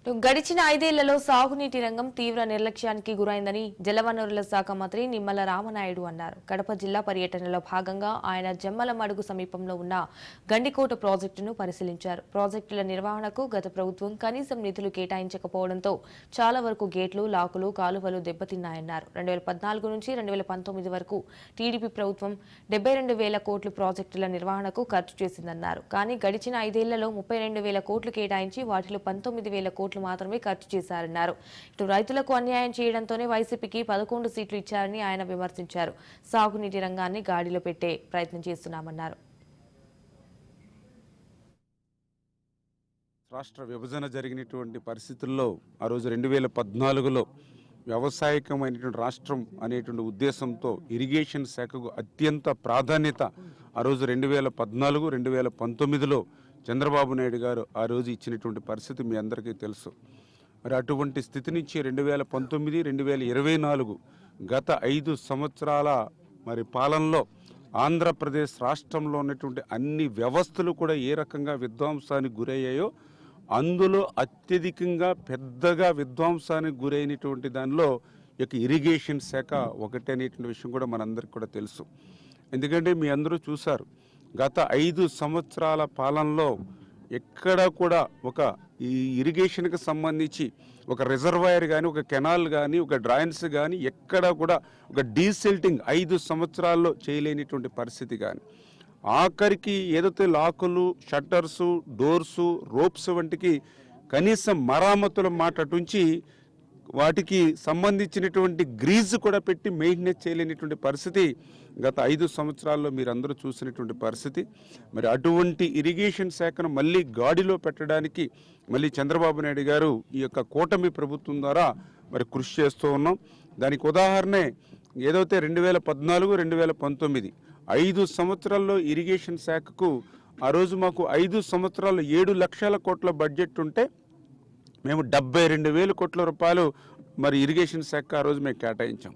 గడిచిన 5 ఏళ్లలో సాగునీటి రంగం తీవ్ర నిర్లక్ష్యానికి గురైందని జలవనరుల శాఖ మంత్రి నిమ్మల రామనాయుడు అన్నారు. కడప జిల్లా పర్యటనలో భాగంగా ఆయన జమ్మలమడుగు సమీపంలో ఉన్న గండికోట ప్రాజెక్టును పరిశీలించారు. ప్రాజెక్టుల నిర్వహణకు గత ప్రభుత్వం కనీసం నిధులు కేటాయించకపోవడంతో చాలా వరకు గేట్లు, లాకులు, కాలువలు దెబ్బతిన్నాయన్నారు. 2014 నుంచి 2019 వరకు టీడీపీ ప్రభుత్వం 72,000 కోట్లు ప్రాజెక్టుల నిర్వహణకు ఖర్చు చేసిందన్నారు. కానీ గడిచిన 5 ఏళ్లలో 32,000 కోట్లు కేటాయించి వాటిలో 19,000 కోట్లు మాత్రమే ఖర్చు చేశారన్నారు. ఇటు రైతులకు అన్యాయం చేయడంతోనే వైసీపీకి 11 సీట్లు ఇచ్చారని ఆయన విమర్శించారు. సాగునీటి రంగాన్ని గాడిలో పెట్టే ప్రయత్నం చేస్తున్నామన్నారు. రాష్ట్ర విభజన జరిగినటువంటి పరిస్థితుల్లో ఆ రోజు 2014లో వ్యవసాయకమైనటువంటి రాష్ట్రం అనేటువంటి ఉద్దేశంతో ఇరిగేషన్ శాఖకు అత్యంత ప్రాధాన్యత ఆ రోజు 2014, 2019లో చంద్రబాబు నాయుడు గారు ఆ రోజు ఇచ్చినటువంటి పరిస్థితి మీ అందరికీ తెలుసు. మరి అటువంటి స్థితి నుంచి 2019, 2024 గత 5 సంవత్సరాల మరి పాలనలో ఆంధ్రప్రదేశ్ రాష్ట్రంలో ఉన్నటువంటి అన్ని వ్యవస్థలు కూడా ఏ రకంగా విధ్వంసానికి గురయ్యాయో అందులో అత్యధికంగా పెద్దగా విధ్వంసానికి గురైనటువంటి దానిలో ఇక ఇరిగేషన్ శాఖ ఒకటి అనేటువంటి విషయం కూడా మనందరికీ కూడా తెలుసు. ఎందుకంటే మీ అందరూ చూశారు, గత 5 సంవత్సరాల పాలనలో ఎక్కడ కూడా ఒక ఈ ఇరిగేషన్కి సంబంధించి ఒక రిజర్వాయర్ కానీ, ఒక కెనాల్ కానీ, ఒక డ్రైన్స్ కానీ ఎక్కడ కూడా ఒక డీసిల్టింగ్ 5 సంవత్సరాల్లో చేయలేనిటువంటి పరిస్థితి కానీ, ఆఖరికి ఏదైతే లాకులు, షట్టర్సు, డోర్సు, రోప్స్ వంటికి కనీసం మరామతుల మాట అటుంచి వాటికి సంబంధించినటువంటి గ్రీజ్ కూడా పెట్టి మెయింటెనెన్స్ చేయలేనిటువంటి పరిస్థితి గత 5 సంవత్సరాల్లో మీరందరూ చూసినటువంటి పరిస్థితి. మరి అటువంటి ఇరిగేషన్ శాఖను మళ్ళీ గాడిలో పెట్టడానికి మళ్ళీ చంద్రబాబు నాయుడు గారు ఈ యొక్క కూటమి ప్రభుత్వం ద్వారా మరి కృషి చేస్తూ ఉన్నాం. దానికి ఉదాహరణే ఏదైతే 2014, 2019 5 సంవత్సరాల్లో ఇరిగేషన్ శాఖకు ఆ రోజు మాకు 5 సంవత్సరాలు 7 లక్షల కోట్ల బడ్జెట్ ఉంటే మేము 72,000 కోట్ల రూపాయలు మరి ఇరిగేషన్ శాఖ ఆ రోజు మేము కేటాయించాం.